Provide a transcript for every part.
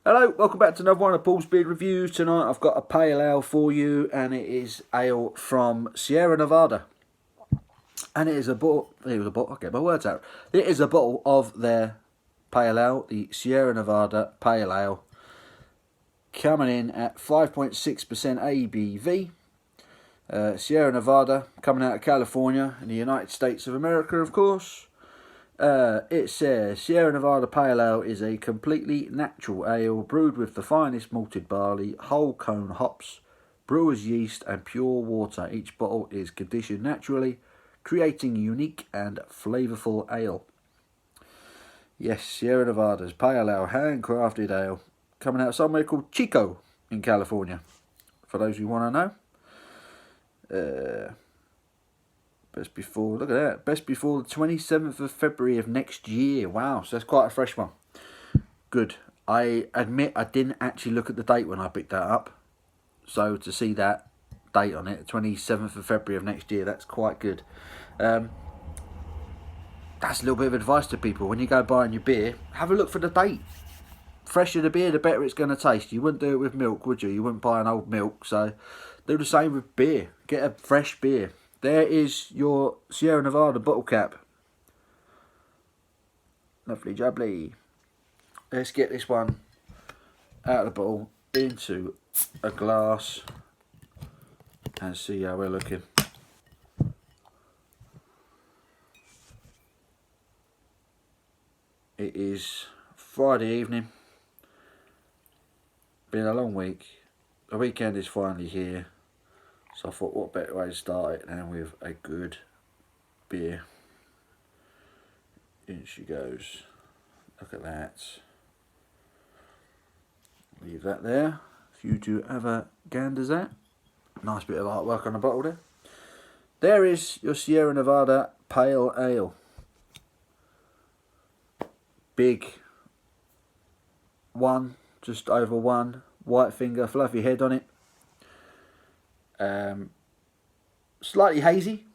Hello, welcome back to another one of Paul's Beard Reviews. Tonight I've got a pale ale for you, and it is ale from Sierra Nevada. And it is a bottle, I'll get my words out. It is a bottle of their pale ale, the Sierra Nevada Pale Ale, coming in at 5.6% ABV. Sierra Nevada, coming out of California in the United States of America, of course. It says Sierra Nevada Pale Ale is a completely natural ale brewed with the finest malted barley, whole cone hops, brewer's yeast and pure water. Each bottle is conditioned naturally, creating unique and flavourful ale. Yes, Sierra Nevada's Pale Ale, handcrafted ale, coming out somewhere called Chico in California, for those who want to know. Best before, look at that, best before the 27th of February of next year. Wow, so that's quite a fresh one. Good. I admit I didn't actually look at the date when I picked that up. So to see that date on it, 27th of February of next year, that's quite good. That's a little bit of advice to people. When you go buying your beer, have a look for the date. Fresher the beer, the better it's going to taste. You wouldn't do it with milk, would you? You wouldn't buy an old milk. So do the same with beer. Get a fresh beer. There is your Sierra Nevada bottle cap. Lovely jubbly. Let's get this one out of the bottle into a glass and see how we're looking. It is Friday evening. Been a long week. The weekend is finally here. So I thought, what better way to start it than with a good beer. In she goes. Look at that. Leave that there for you to have a ganders at. Nice bit of artwork on the bottle there. There is your Sierra Nevada Pale Ale. Big. Just over one. White finger, fluffy head on it. Slightly hazy.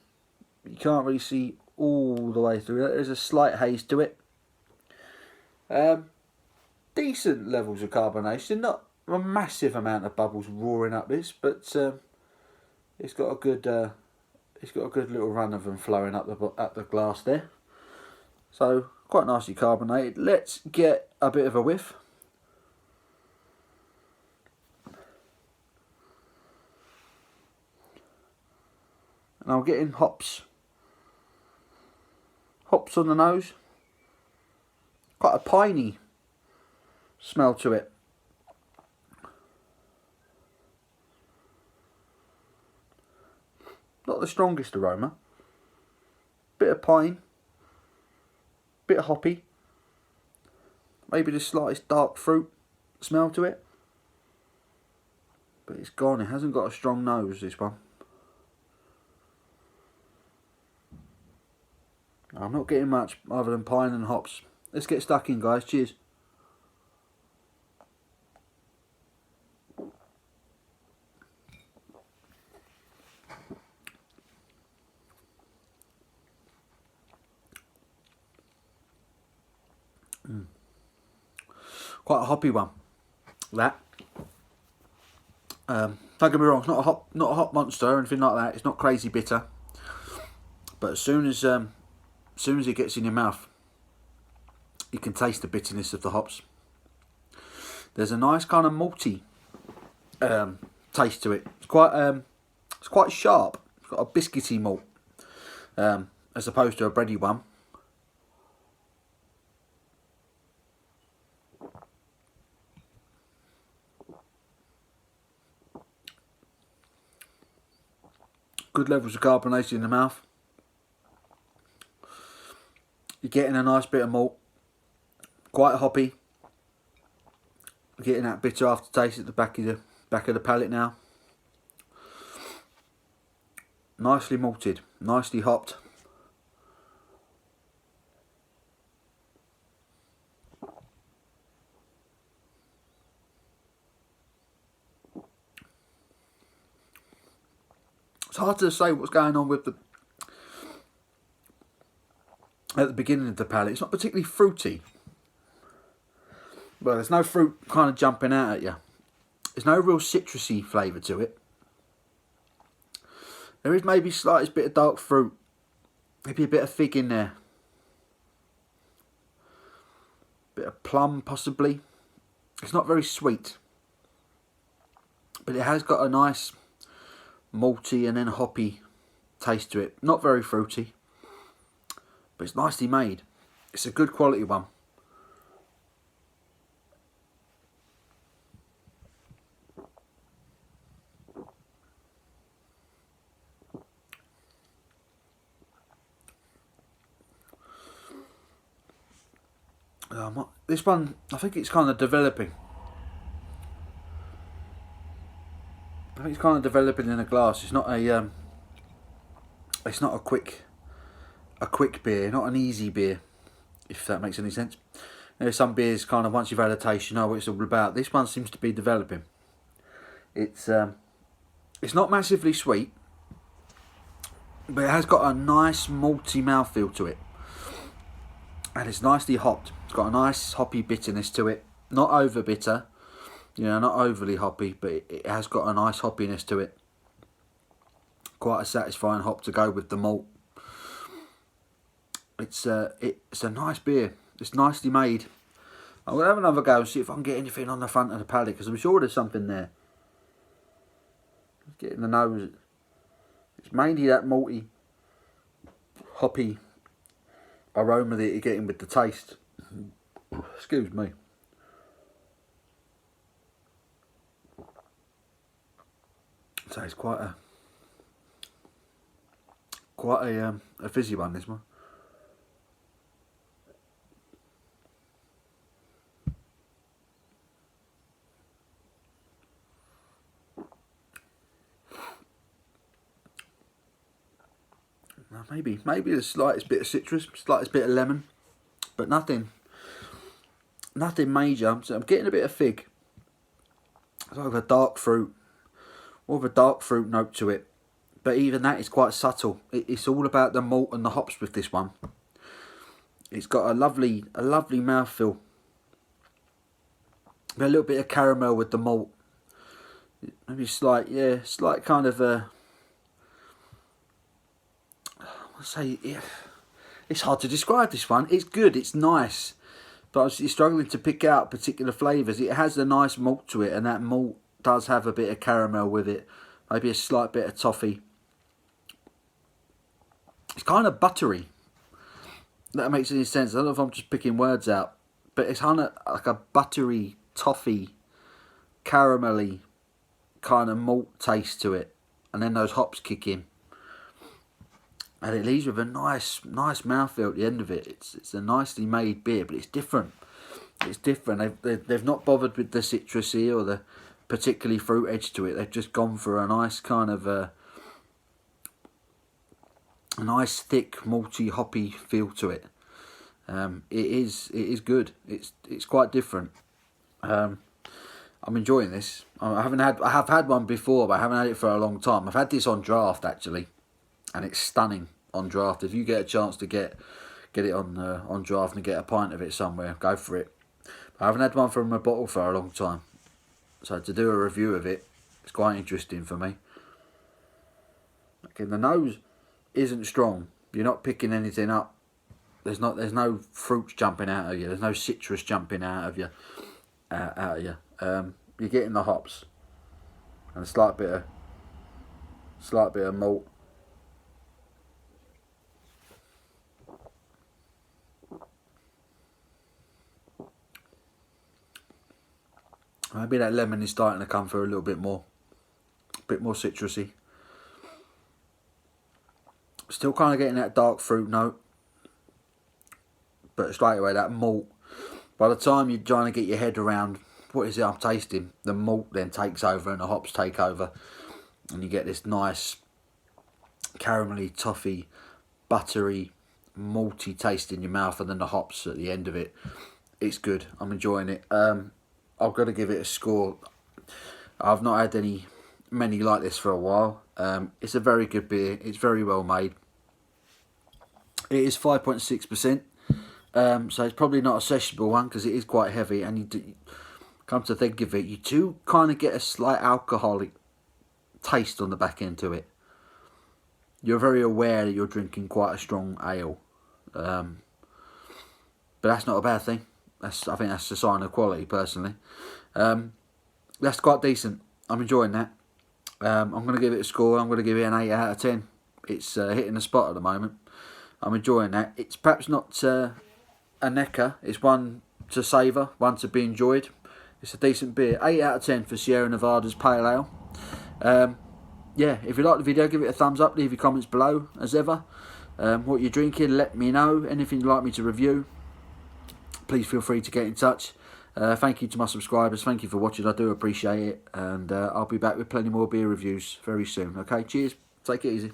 You can't really see all the way through it. There's a slight haze to it. Decent levels of carbonation. Not a massive amount of bubbles roaring up this, but it's got a good little run of them flowing up the glass there. So quite nicely carbonated. Let's get a bit of a whiff. And I'm getting hops on the nose. Quite a piney smell to it. Not the strongest aroma. Bit of pine. Bit of hoppy. Maybe the slightest dark fruit smell to it. But it's gone. It hasn't got a strong nose, this one. I'm not getting much other than pine and hops. Let's get stuck in, guys. Cheers. Quite a hoppy one. That. Don't get me wrong. It's not a hop monster or anything like that. It's not crazy bitter. But as soon as it gets in your mouth, you can taste the bitterness of the hops. There's a nice kind of malty taste to it. It's quite sharp. It's got a biscuity malt as opposed to a bready one. Good levels of carbonation in the mouth. You're getting a nice bit of malt, quite hoppy. You're getting that bitter aftertaste at the back of the palate now. Nicely malted, nicely hopped. It's hard to say what's going on with at the beginning of the palate. It's not particularly fruity. Well, there's no fruit kind of jumping out at you. There's no real citrusy flavour to it. There is maybe slightest bit of dark fruit. Maybe a bit of fig in there. Bit of plum possibly. It's not very sweet. But it has got a nice malty and then hoppy taste to it. Not very fruity. But it's nicely made. It's a good quality one. This one, I think it's kind of developing. I think it's kind of developing in a glass. It's not a quick beer, not an easy beer, if that makes any sense. There's some beers kind of once you've had a taste, you know what it's all about. This one seems to be developing. It's not massively sweet, but it has got a nice malty mouthfeel to it, and it's nicely hopped. It's got a nice hoppy bitterness to it, not over bitter, you know, not overly hoppy, but it has got a nice hoppiness to it. Quite a satisfying hop to go with the malt. It's a nice beer. It's nicely made. I'm gonna have another go, see if I can get anything on the front of the palate, because I'm sure there's something there. Getting the nose. It's mainly that malty, hoppy aroma that you're getting with the taste. Excuse me. So it's quite a fizzy one, this one. Now maybe the slightest bit of citrus, slightest bit of lemon, but nothing major. So I'm getting a bit of fig. It's like a dark fruit, more of a dark fruit note to it. But even that is quite subtle. It's all about the malt and the hops with this one. It's got a lovely mouthfeel. A little bit of caramel with the malt. Maybe slight kind of a. It's hard to describe this one. It's good, it's nice, but I was struggling to pick out particular flavours. It has a nice malt to it, and that malt does have a bit of caramel with it, maybe a slight bit of toffee. It's kind of buttery. That makes any sense. I don't know if I'm just picking words out, but it's kind of like a buttery, toffee, caramelly kind of malt taste to it, and then those hops kick in. And it leaves with a nice mouthfeel at the end of it. It's a nicely made beer, but it's different. It's different. They've not bothered with the citrusy or the particularly fruit edge to it. They've just gone for a nice kind of a nice thick malty hoppy feel to it. It is good. It's quite different. I'm enjoying this. I have had one before, but I haven't had it for a long time. I've had this on draft actually, and it's stunning on draft. If you get a chance to get it on draft and get a pint of it somewhere, go for it. But I haven't had one from a bottle for a long time, so to do a review of it, it's quite interesting for me. Okay, the nose isn't strong. You're not picking anything up. There's no fruits jumping out of you. There's no citrus jumping out of you. You're getting the hops and a slight bit of malt. Maybe that lemon is starting to come through a little bit more citrusy. Still kind of getting that dark fruit note, but straight away that malt. By the time you're trying to get your head around what is it I'm tasting, the malt then takes over and the hops take over, and you get this nice caramelly, toffee, buttery, malty taste in your mouth, and then the hops at the end of it. It's good. I'm enjoying it. I've got to give it a score. I've not had many like this for a while. It's a very good beer. It's very well made. It is 5.6%. So it's probably not a sessionable one because it is quite heavy, and come to think of it, you do kind of get a slight alcoholic taste on the back end to it. You're very aware that you're drinking quite a strong ale, but that's not a bad thing. I think that's a sign of quality, personally. That's quite decent. I'm enjoying that. I'm going to give it a score. I'm going to give it an 8 out of 10. It's hitting the spot at the moment. I'm enjoying that. It's perhaps not a necker. It's one to savour, one to be enjoyed. It's a decent beer. 8 out of 10 for Sierra Nevada's Pale Ale. Yeah, if you like the video, give it a thumbs up. Leave your comments below, as ever. What you're drinking, let me know. Anything you'd like me to review, please feel free to get in touch. Thank you to my subscribers. Thank you for watching. I do appreciate it. And I'll be back with plenty more beer reviews very soon. Okay, cheers. Take it easy.